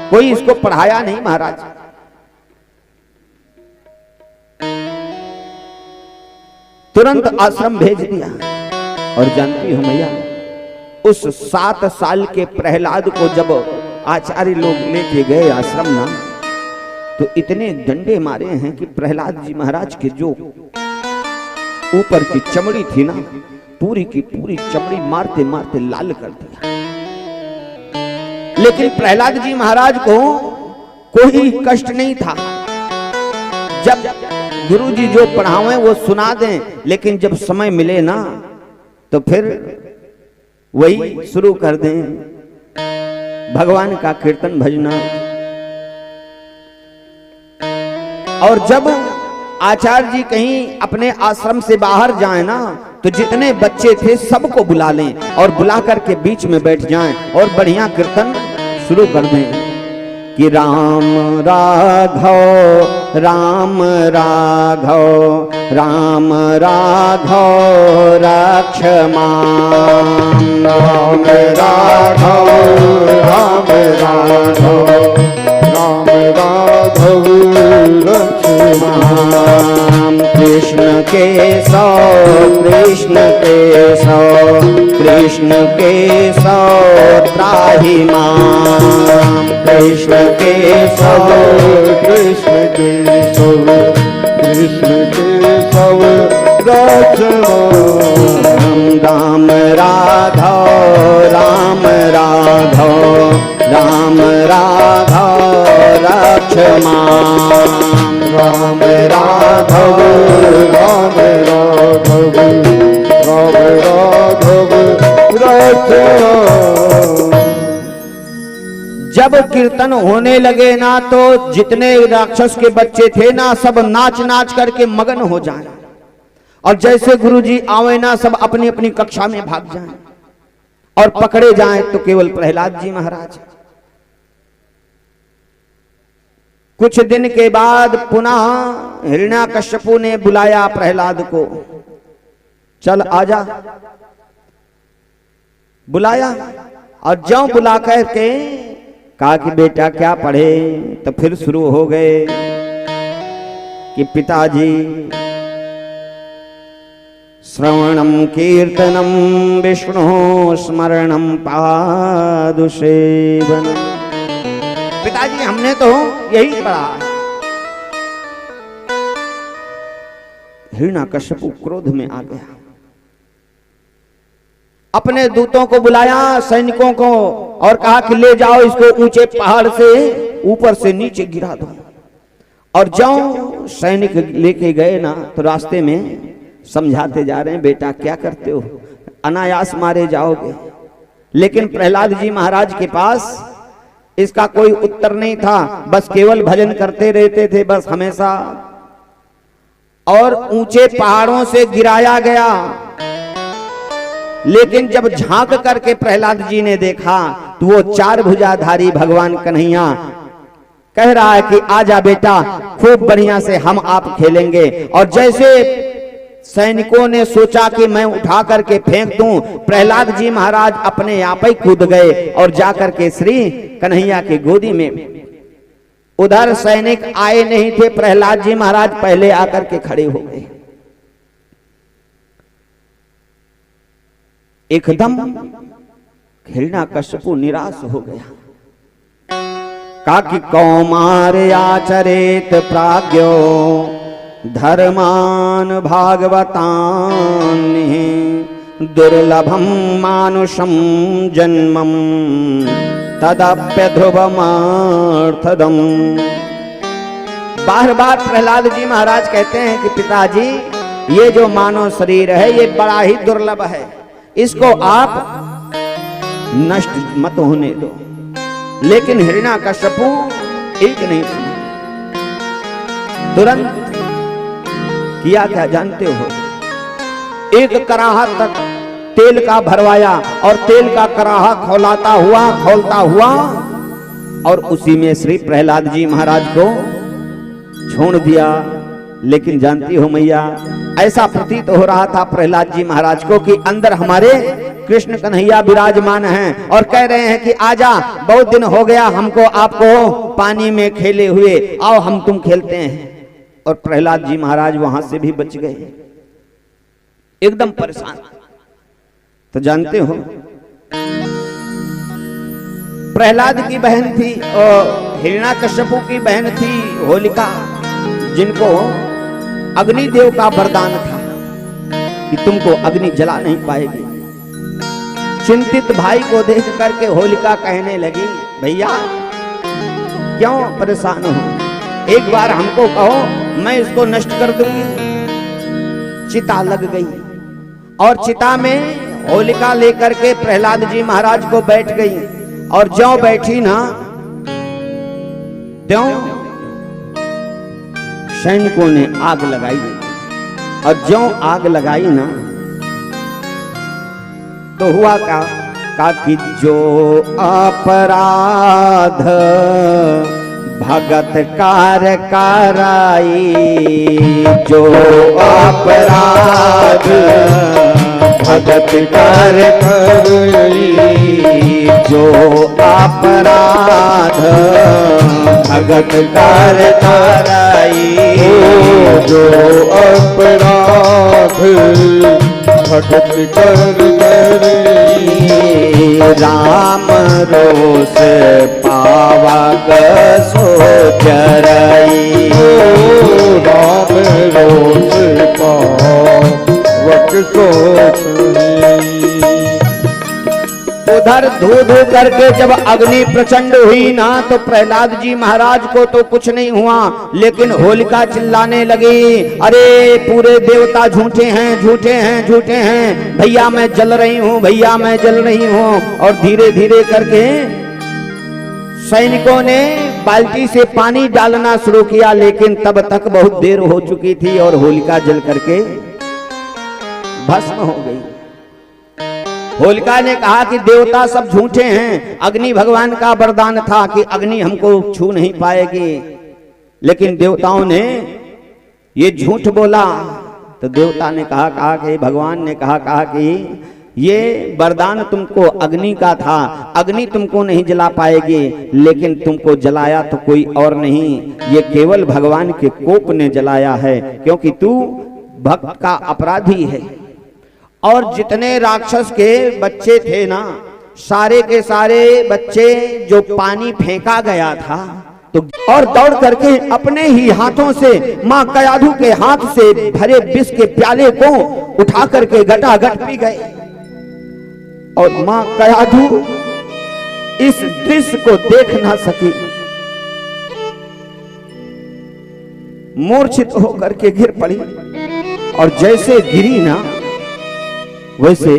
Speaker 1: कोई इसको पढ़ाया नहीं महाराज। तुरंत आश्रम भेज दिया। और जानती हो मैया, उस 7 साल के प्रहलाद को जब आचार्य लोग लेके गए आश्रम ना, तो इतने डंडे मारे हैं कि प्रहलाद जी महाराज के जो ऊपर की चमड़ी थी ना, पूरी की पूरी चमड़ी मारते मारते लाल कर दिया। लेकिन प्रहलाद जी महाराज को कोई कष्ट नहीं था। जब गुरुजी जो पढ़ावें वो सुना दें, लेकिन जब समय मिले ना तो फिर वही शुरू कर दें भगवान का कीर्तन भजना। और जब आचार्य जी कहीं अपने आश्रम से बाहर जाएं ना, तो जितने बच्चे थे सबको बुला लें और बुला करके बीच में बैठ जाएं और बढ़िया कीर्तन शुरू कर दें कि राम राघव राम राघव राम राघव रक्षमान।
Speaker 2: राम राघव राम राघव राम राघव
Speaker 1: रक्षमान। कृष्ण केशव कृष्ण केशव कृष्ण केशव त्राहि माम। कृष्ण केशव
Speaker 2: कृष्ण केशव कृष्ण केशव रक्षमान।
Speaker 1: राम राघव राम राघव राम राघव रक्षमान।
Speaker 2: राम राघव राम राघव राम राघव रक्षमान।
Speaker 1: जब कीर्तन होने लगे ना, तो जितने राक्षस के बच्चे थे ना, सब नाच नाच करके मगन हो जाएं। और जैसे गुरुजी आवे ना, सब अपनी अपनी कक्षा में भाग जाएं और पकड़े जाएं तो केवल प्रहलाद जी महाराज। कुछ दिन के बाद पुनः हिरण्याकश्यपु ने बुलाया प्रहलाद को, चल आजा। बुलाया और ज्यों बुला करके कहा कि बेटा क्या पढ़े, तो फिर शुरू हो गए कि पिताजी श्रवणम कीर्तनम विष्णु स्मरणम पादुसेवनम। पिताजी हमने तो यही पढ़ा। हिरण्याकश्यपु क्रोध में आ गया, अपने दूतों को बुलाया, सैनिकों को, और कहा कि ले जाओ इसको ऊंचे पहाड़ से ऊपर से नीचे गिरा दो। और जो सैनिक लेके गए ना, तो रास्ते में समझाते जा रहे हैं, बेटा क्या करते हो, अनायास मारे जाओगे। लेकिन प्रहलाद जी महाराज के पास इसका कोई उत्तर नहीं था, बस केवल भजन करते रहते थे बस हमेशा। और ऊंचे पहाड़ों से गिराया गया, लेकिन जब झांक करके प्रहलाद जी ने देखा तो वो 4 भुजाधारी भगवान कन्हैया कह रहा है कि आजा बेटा, खूब बढ़िया से हम आप खेलेंगे। और जैसे सैनिकों ने सोचा कि मैं उठा करके फेंक दूं, प्रहलाद जी महाराज अपने आप ही कूद गए और जाकर के श्री कन्हैया की गोदी में। उधर सैनिक आए नहीं थे, प्रहलाद जी महाराज पहले आकर के खड़े हो गए। एकदम हिरण्याकश्यपु निराश हो गया, कहा कि कौमार आचरेत प्राज्ञो धर्मान भागवतान दुर्लभम मानुषम जन्मम तदप्य ध्रुवमार्थदम। बार बार प्रहलाद जी महाराज कहते हैं कि पिताजी ये जो मानव शरीर है ये बड़ा ही दुर्लभ है, इसको आप नष्ट मत होने दो। लेकिन हिरण्याकश्यपु एक नहीं सुना, तुरंत किया क्या जानते हो, एक कराहा तक तेल का भरवाया और तेल का कराहा खोलता हुआ और उसी में श्री प्रहलाद जी महाराज को छोड़ दिया। लेकिन जानती हो मैया, ऐसा प्रतीत हो रहा था प्रहलाद जी महाराज को कि अंदर हमारे कृष्ण कन्हैया विराजमान हैं और कह रहे हैं कि आजा, बहुत दिन हो गया हमको आपको पानी में खेले हुए, आओ हम तुम खेलते हैं। और प्रहलाद जी महाराज वहां से भी बच गए, एकदम परेशान। तो जानते हो प्रहलाद की बहन थी और हिरण्याकश्यपु की बहन थी होलिका, जिनको अग्निदेव का वरदान था कि तुमको अग्नि जला नहीं पाएगी। चिंतित भाई को देख करके होलिका कहने लगी, भैया क्यों परेशान हो, एक बार हमको कहो, मैं इसको नष्ट कर दूंगी। चिता लग गई और चिता में होलिका लेकर के प्रहलाद जी महाराज को बैठ गई और ज्यों बैठी ना त्यों सैनिकों ने आग लगाई और ज्यों आग लगाई ना तो हुआ का कि जो अपराध भगत कार कराई, जो अपराध भगत कार कराई, जो अपराध भगत कार कराई,
Speaker 2: जो अपराध भगत कर कराई,
Speaker 1: राम रोष पावक सो चराई,
Speaker 2: राम रोष पावक सो चराई।
Speaker 1: उधर धू धू करके जब अग्नि प्रचंड हुई ना तो प्रहलाद जी महाराज को तो कुछ नहीं हुआ, लेकिन होलिका चिल्लाने लगी, अरे पूरे देवता झूठे हैं, झूठे हैं, झूठे हैं, भैया मैं जल रही हूँ, भैया मैं जल रही हूँ। और धीरे धीरे करके सैनिकों ने बाल्टी से पानी डालना शुरू किया, लेकिन तब तक बहुत देर हो चुकी थी और होलिका जल करके भस्म हो गई। होलिका ने कहा कि देवता सब झूठे हैं, अग्नि भगवान का वरदान था कि अग्नि हमको छू नहीं पाएगी, लेकिन देवताओं ने ये झूठ बोला। तो देवता ने कहा कि भगवान ने कहा कि ये वरदान तुमको अग्नि का था, अग्नि तुमको नहीं जला पाएगी, लेकिन तुमको जलाया तो कोई और नहीं, ये केवल भगवान के कोप ने जलाया है, क्योंकि तू भक्त का अपराधी है। और जितने राक्षस के बच्चे थे ना, सारे के सारे बच्चे जो पानी फेंका गया था तो और दौड़ करके अपने ही हाथों से मां कयाधु के हाथ से भरे विष के प्याले को उठा करके घटाघट पी गए। और मां कयाधु इस दृश्य को देख ना सकी, मूर्छित होकर के गिर पड़ी और जैसे गिरी ना वैसे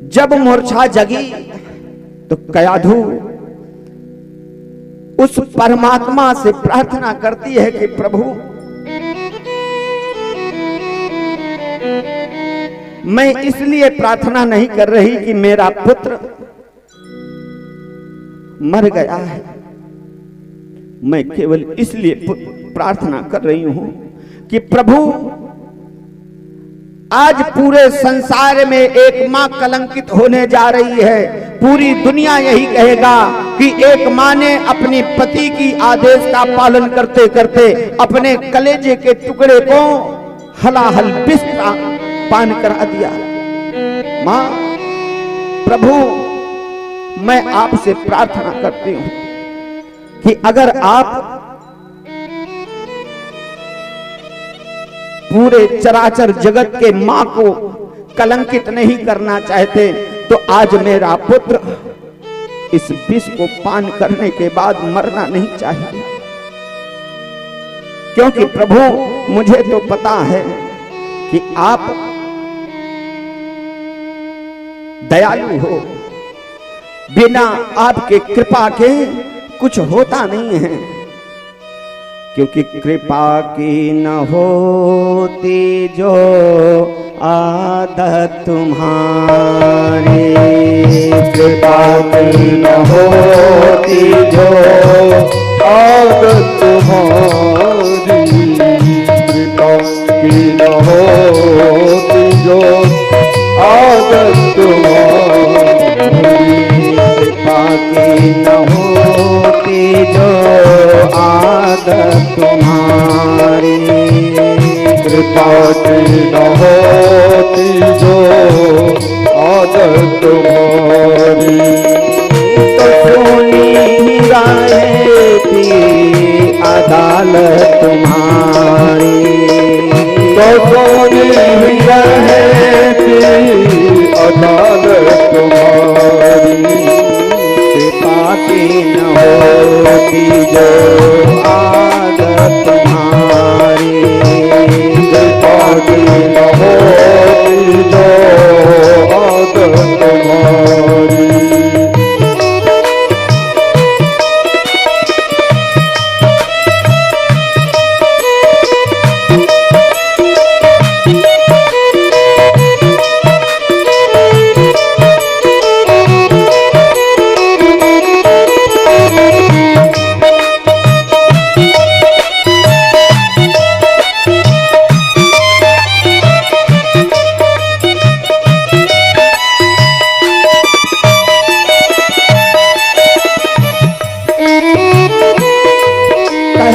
Speaker 1: जब मूर्छा जगी तो कयाधु उस परमात्मा से प्रार्थना करती है कि प्रभु मैं इसलिए प्रार्थना नहीं कर रही कि मेरा पुत्र मर गया है, मैं केवल इसलिए प्रार्थना कर रही हूं कि प्रभु आज पूरे संसार में एक मां कलंकित होने जा रही है। पूरी दुनिया यही कहेगा कि एक मां ने अपनी पति की आदेश का पालन करते करते अपने कलेजे के टुकड़े को हलाहल विष पान करा दिया। मां, प्रभु मैं आपसे प्रार्थना करती हूं कि अगर आप पूरे चराचर जगत के मां को कलंकित नहीं करना चाहते तो आज मेरा पुत्र इस विष को पान करने के बाद मरना नहीं चाहिए, क्योंकि प्रभु मुझे तो पता है कि आप दयालु हो, बिना आपके कृपा के कुछ होता नहीं है। क्योंकि कृपा की न होती जो आदत तुम्हारी,
Speaker 2: कृपा की न होती जो आदत तुम्हारी, कृपा की न होती जो आदत तुम्हारी,
Speaker 1: कृपा की न होती जो आदत तुम्हारी,
Speaker 2: कृपा की न होती जो आदत तुम्हारी,
Speaker 1: तो सोनी रहती अदालत तुम्हारी,
Speaker 2: तो सोनी रहती अदालत तुम्हारी,
Speaker 1: कृपा की न होती जो आदत तुम्हारी,
Speaker 2: कृपा की न होती जो आदत तुम्हारी।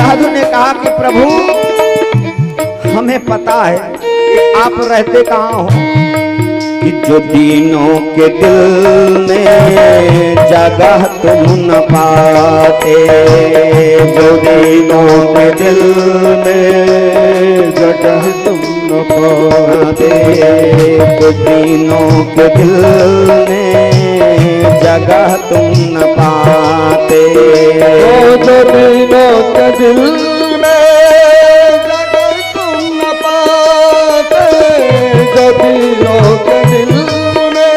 Speaker 1: साधु ने कहा कि प्रभु हमें पता है कि आप रहते कहाँ हो, कि जो दीनों के दिल में जगह तुम न पाते,
Speaker 2: जो दीनों के दिल में जगह तुम न पाते,
Speaker 1: जो दीनों के दिल में जगह तुम न पाते,
Speaker 2: जो दीनों के दिल में जगह तुम न पाते, जो दीनों के दिल में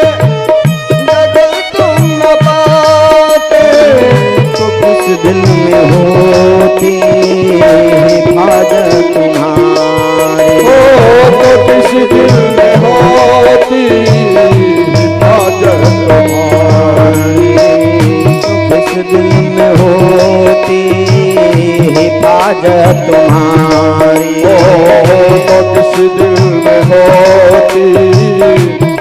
Speaker 2: जगह तुम न पाते,
Speaker 1: तो किस दिल में होती हिफाजत तुम्हारी,
Speaker 2: तो किस दिल में होती हिफाजत तुम्हारी,
Speaker 1: किस दिल में होती हिफाजत तुम्हारी,
Speaker 2: तो किस दिल में होती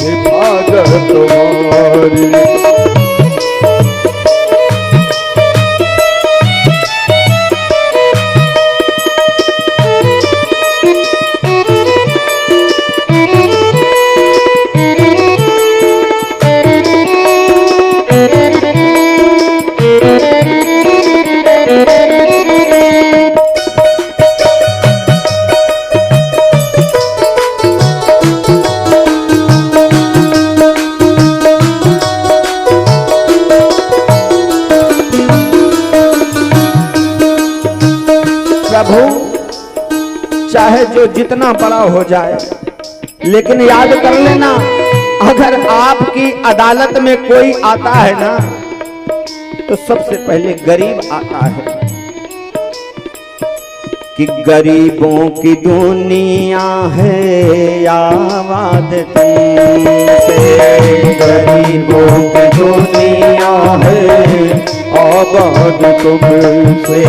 Speaker 2: हिफाजत तुम्हारी।
Speaker 1: प्रभु चाहे जो जितना बड़ा हो जाए, लेकिन याद कर लेना अगर आपकी अदालत में कोई आता है ना तो सबसे पहले गरीब आता है, कि गरीबों की दुनिया है आबाद तुमसे, गरीबों की दुनिया है
Speaker 2: आबाद तुमसे,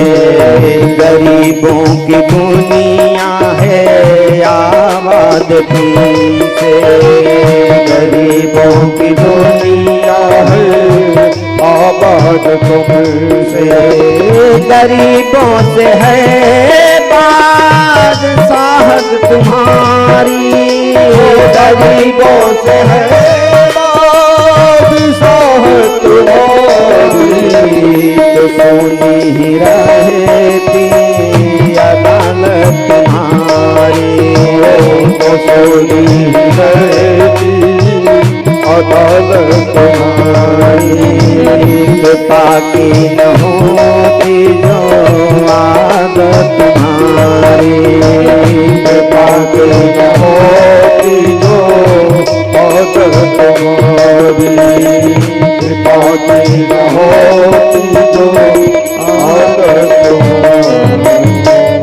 Speaker 1: गरीबों की दुनिया है आबाद तुमसे, गरीबों की दुनिया है
Speaker 2: आबाद तुमसे,
Speaker 1: गरीबों से है बादशाहत तुम्हारी, गरीबों से है
Speaker 2: बादशाहत तुम्हारी,
Speaker 1: तो सोनी ही रहती अदालत तुम्हारी,
Speaker 2: तो सोनी रहती अदालत तुम्हारी,
Speaker 1: कृपा की न होती जो आदत तुम्हारी,
Speaker 2: कृपा की न होती जो आदत तुम्हारी, कृपा की न होती जो आदत तुम्हारी।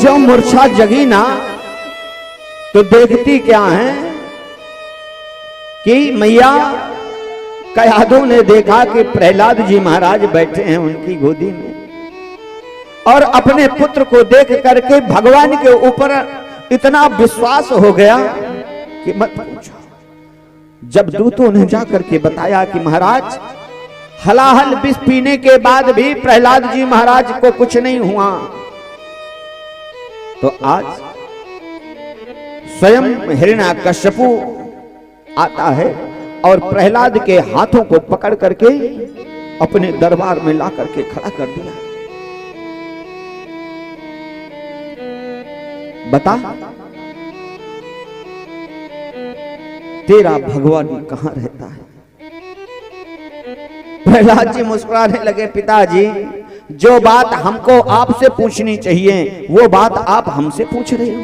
Speaker 1: जो मूर्छा जगी ना तो देखती क्या है कि मैया कयाधों ने देखा कि प्रहलाद जी महाराज बैठे हैं उनकी गोदी में, और अपने पुत्र को देख करके भगवान के ऊपर इतना विश्वास हो गया कि मत पूछो। जब दूतों ने जाकर के बताया कि महाराज हलाहल विष पीने के बाद भी प्रहलाद जी महाराज को कुछ नहीं हुआ, तो आज स्वयं हिरण्याकश्यपु आता है और प्रहलाद के हाथों को पकड़ करके अपने दरबार में ला करके खड़ा कर दिया। बता तेरा भगवान कहां रहता है? प्रहलाद जी मुस्कुराने लगे, पिताजी जो बात हमको आपसे पूछनी चाहिए वो बात आप हमसे पूछ रहे हो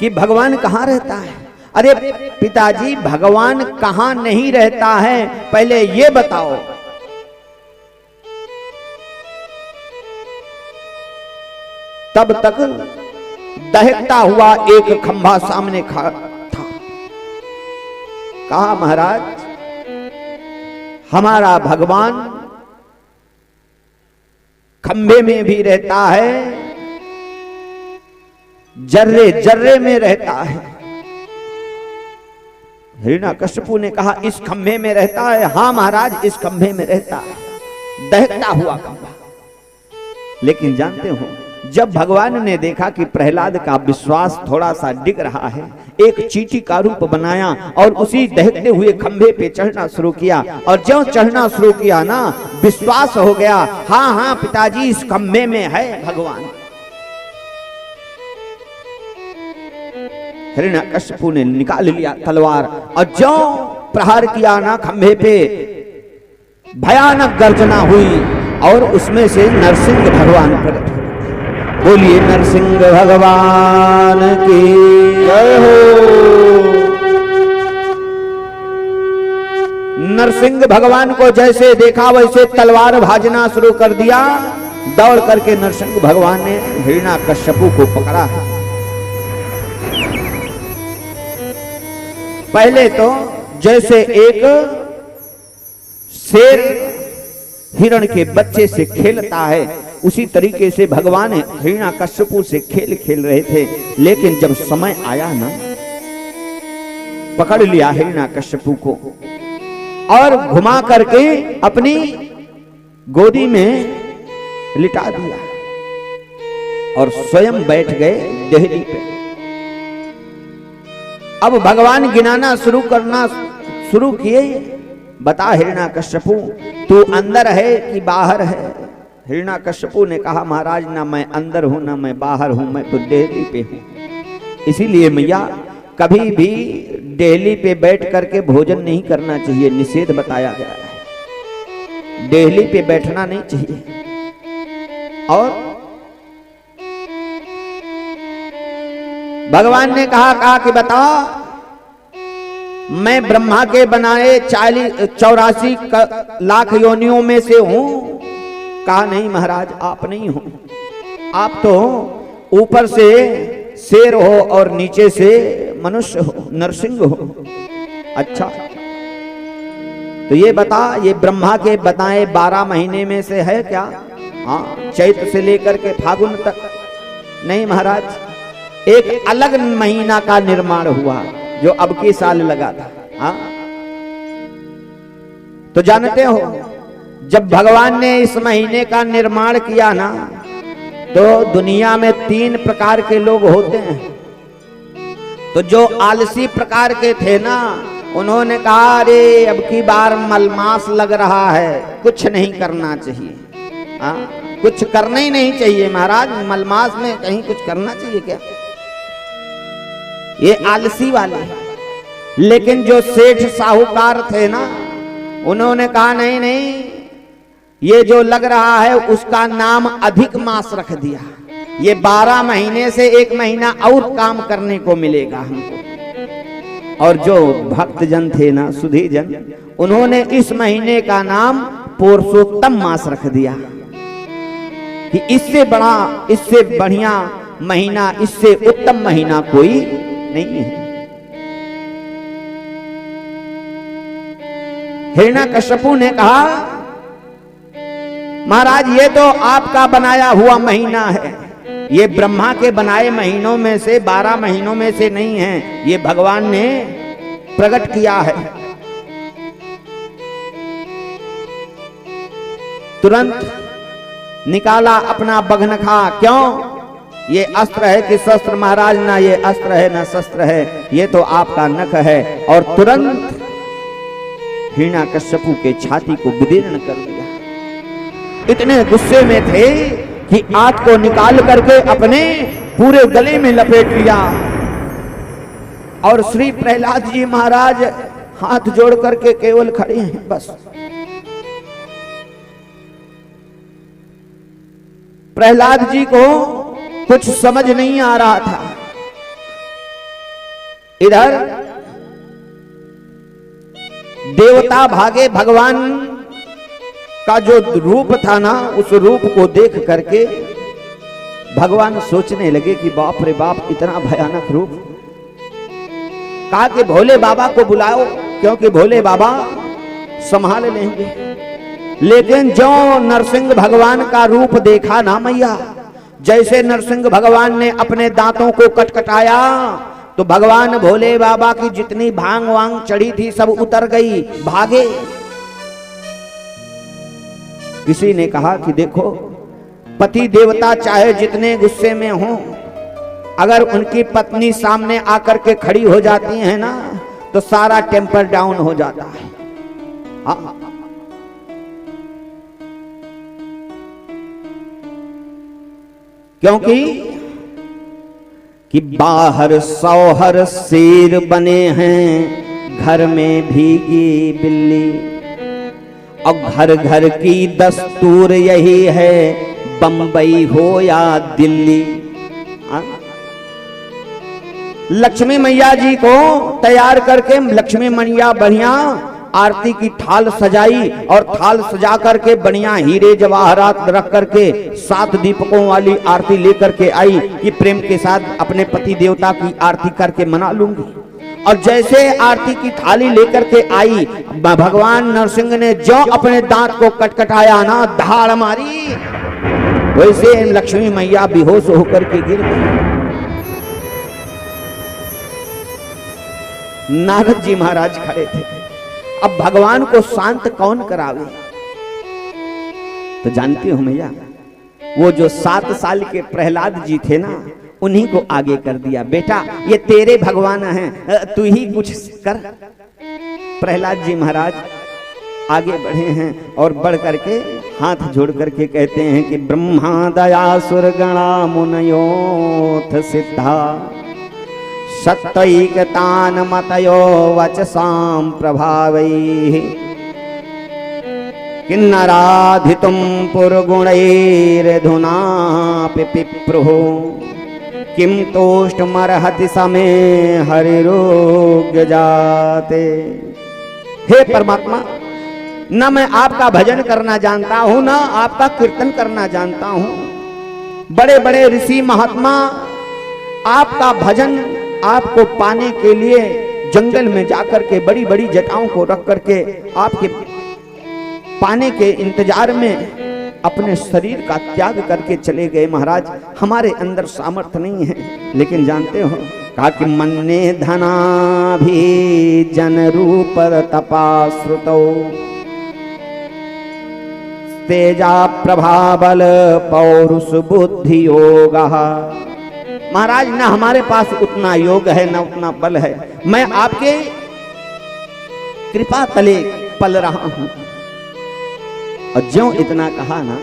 Speaker 1: कि भगवान कहां रहता है। अरे पिताजी भगवान कहां नहीं रहता है पहले ये बताओ। तब तक दहकता हुआ एक खंभा सामने खड़ा था। कहा महाराज हमारा भगवान खंभे में भी रहता है, जर्रे जर्रे में रहता है। हिरण्याकश्यपु ने कहा इस खंभे में रहता है? हां महाराज इस खंभे में रहता है, दहकता हुआ खंभा। लेकिन जानते हो जब भगवान ने देखा कि प्रहलाद का विश्वास थोड़ा सा डिग रहा है, एक चींटी का रूप बनाया और उसी दहकते हुए खंभे पे चढ़ना शुरू किया, और जो चढ़ना शुरू किया ना विश्वास हो गया, हाँ हाँ पिताजी इस खंभे में है भगवान। हिरण्याकश्यपु ने निकाल लिया तलवार और जो प्रहार किया ना खंभे पे, भयानक गर्जना हुई और उसमें से नरसिंह भगवान प्रकट हुए। बोलिए नरसिंह भगवान की जय हो। नरसिंह भगवान को जैसे देखा वैसे तलवार भाजना शुरू कर दिया। दौड़ करके नरसिंह भगवान ने हिरण्याकश्यपु को पकड़ा है। पहले तो जैसे एक शेर हिरण के बच्चे से खेलता है उसी तरीके से भगवान हिरण्याकश्यपु से खेल खेल रहे थे। लेकिन जब समय आया ना पकड़ लिया हिरण्याकश्यपु को और घुमा करके अपनी गोदी में लिटा दिया और स्वयं बैठ गए देहली पे। अब भगवान गिनाना शुरू किए। बता हिरण्याकश्यपु तू अंदर है कि बाहर है? हिरण्याकश्यपु ने कहा महाराज ना मैं अंदर हूं ना मैं बाहर हूं, मैं तो देहली पे हूं। इसीलिए मैया कभी भी देहली पे बैठ करके भोजन नहीं करना चाहिए, निषेध बताया गया है। देहली पे बैठना नहीं चाहिए। और भगवान ने कहा कि बताओ मैं ब्रह्मा के बनाए 84 लाख योनियों में से हूं। कहा नहीं महाराज आप नहीं हो, आप तो ऊपर से शेर हो और नीचे से मनुष्य हो, नरसिंह हो। अच्छा तो ये बता ये ब्रह्मा के बताए 12 महीने में से है क्या? हाँ चैत्र से लेकर के फागुन तक। नहीं महाराज एक अलग महीना का निर्माण हुआ जो अब के साल लगा था। हाँ तो जानते हो जब भगवान ने इस महीने का निर्माण किया ना तो दुनिया में 3 प्रकार के लोग होते हैं। तो जो आलसी प्रकार के थे ना उन्होंने कहा अरे अब की बार मलमास लग रहा है, कुछ नहीं करना चाहिए। हाँ कुछ करना ही नहीं चाहिए महाराज, मलमास में कहीं कुछ करना चाहिए क्या? ये आलसी वाले। लेकिन जो सेठ साहूकार थे ना उन्होंने कहा नहीं नहीं ये जो लग रहा है उसका नाम अधिक मास रख दिया, ये 12 महीने से 1 महीना और काम करने को मिलेगा हमको। और जो भक्त जन थे ना सुधी जन उन्होंने इस महीने का नाम पुरुषोत्तम मास रख दिया। कि इससे बड़ा, इससे बढ़िया महीना, इससे उत्तम महीना कोई नहीं है। हिरण्यकश्यपु ने कहा, महाराज ये तो आपका बनाया हुआ महीना है, ये ब्रह्मा के बनाए महीनों में से 12 महीनों में से नहीं है, ये भगवान ने प्रकट किया है। तुरंत निकाला अपना बघनखा। क्यों? ये अस्त्र है कि शस्त्र? महाराज ना ये अस्त्र है ना शस्त्र है, ये तो आपका नख है। और तुरंत हिरण्यकश्यपु के छाती को विदीर्ण कर दिया। इतने गुस्से में थे कि आंत को निकाल करके अपने पूरे गले में लपेट लिया। और श्री प्रहलाद जी महाराज हाथ जोड़ करके केवल खड़े हैं बस। प्रहलाद जी को कुछ समझ नहीं आ रहा था। इधर देवता भागे, भगवान का जो रूप था ना, उस रूप को देख करके भगवान सोचने लगे कि बाप रे बाप, इतना भयानक रूप। कहा कि भोले बाबा को बुलाओ, क्योंकि भोले बाबा संभाल लेंगे। लेकिन जो नरसिंह भगवान का रूप देखा ना मैया, जैसे नरसिंह भगवान ने अपने दांतों को कटकटाया तो भगवान भोले बाबा की जितनी भांग वांग चढ़ी थी सब उतर गई, भागे। किसी ने कहा कि देखो, पति देवता चाहे जितने गुस्से में हों, अगर उनकी पत्नी सामने आकर के खड़ी हो जाती है ना, तो सारा टेम्पर डाउन हो जाता है। हाँ, क्योंकि कि बाहर सौहर शेर बने हैं, घर में भीगी बिल्ली, और घर घर की दस्तूर यही है, बंबई हो या दिल्ली। लक्ष्मी मैया जी को तैयार करके लक्ष्मी मैया बढ़िया आरती की थाल सजाई, और थाल सजा करके बढ़िया हीरे जवाहरात रख करके 7 दीपकों वाली आरती लेकर के आई कि प्रेम के साथ अपने पति देवता की आरती करके मना लूंगी। और जैसे आरती की थाली लेकर के आई, भगवान नरसिंह ने जो अपने दांत को कटकटाया ना, धाड़ मारी, वैसे लक्ष्मी मैया बेहोश होकर के गिर गई। नारद जी महाराज खड़े थे। अब भगवान को शांत कौन करावे? तो जानती हो मैया, वो जो 7 साल के प्रहलाद जी थे ना, उन्हीं को आगे कर दिया। बेटा ये तेरे भगवान हैं, तू ही कुछ कर। प्रहलाद जी महाराज आगे बढ़े हैं और बढ़ करके हाथ जोड़ करके कहते हैं कि ब्रह्मा दया सुरगणा मुनयोथ सिद्धा, सत्तैकतान मतयो वचसां प्रभावैः, किन्नराधितुं पुरगुणैरधुनापि पिप्रुः, किं तोष्टमर्हति समे हरिरोग्य जाते। हे परमात्मा, न मैं आपका भजन करना जानता हूं, न आपका कीर्तन करना जानता हूं। बड़े बड़े ऋषि महात्मा आपका भजन, आपको पाने के लिए जंगल में जाकर के बड़ी बड़ी जटाओं को रख करके आपके पाने के इंतजार में अपने शरीर का त्याग करके चले गए। महाराज हमारे अंदर सामर्थ्य नहीं है। लेकिन जानते हो, कहा कि मन्ने धना भी जन रूप तपाश्रुतो, तेजा प्रभाबल पौरुष बुद्धि योगा। महाराज ना हमारे पास उतना योग है, ना उतना बल है। मैं आपके कृपा तले पल रहा हूं। और ज्यों इतना कहा ना,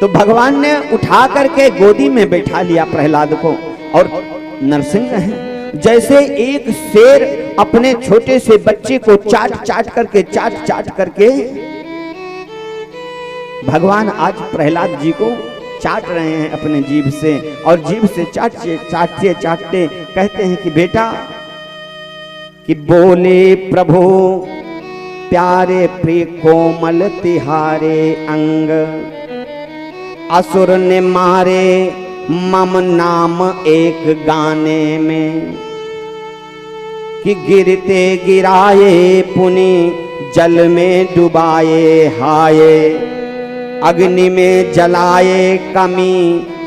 Speaker 1: तो भगवान ने उठा करके गोदी में बैठा लिया प्रहलाद को। और नरसिंह है, जैसे एक शेर अपने छोटे से बच्चे को चाट चाट करके भगवान आज प्रहलाद जी को चाट रहे हैं अपने जीभ से। और जीभ से चाटते कहते हैं कि बेटा, कि बोले प्रभु प्यारे प्रिय कोमल तिहारे अंग, असुर ने मारे मम नाम एक गाने में, कि गिरते गिराए पुनि जल में डुबाए हाये, अग्नि में जलाए कमी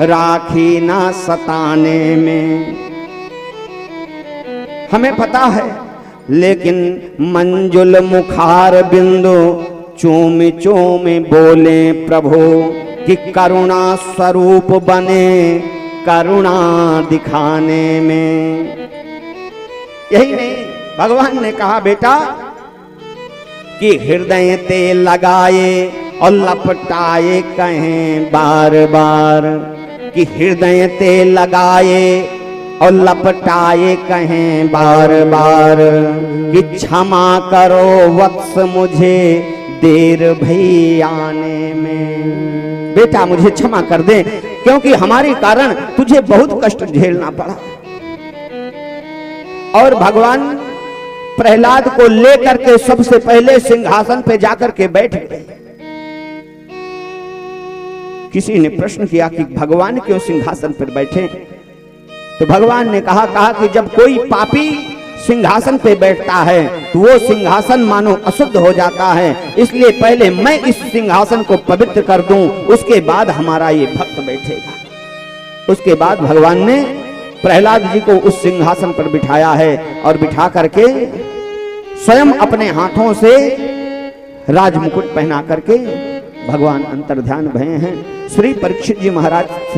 Speaker 1: राखी ना सताने में। हमें पता है, लेकिन मंजुल मुखार बिंदु चूम चूम बोले प्रभु, कि करुणा स्वरूप बने करुणा दिखाने में। यही नहीं, भगवान ने कहा बेटा कि हृदय ते लगाए और लपटाए कहें बार बार, कि हृदय ते लगाए और लपटाए कहें बार बार, कि क्षमा करो वत्स मुझे देर भई आने में। बेटा मुझे क्षमा कर दे, क्योंकि हमारे कारण तुझे बहुत कष्ट झेलना पड़ा। और भगवान प्रहलाद को लेकर के सबसे पहले सिंहासन पे जाकर के बैठ गए। किसी ने प्रश्न किया कि भगवान क्यों सिंहासन पर बैठे? तो भगवान ने कहा कि जब कोई पापी सिंहासन पे बैठता है तो वो सिंहासन मानो अशुद्ध हो जाता है, इसलिए पहले मैं इस सिंहासन को पवित्र कर दूं, उसके बाद हमारा ये भक्त बैठेगा। उसके बाद भगवान ने प्रहलाद जी को उस सिंहासन पर बिठाया है और बिठा करके स्वयं अपने हाथों से राजमुकुट पहना करके भगवान अंतर्ध्यान भये हैं। श्री परीक्षित जी महाराज से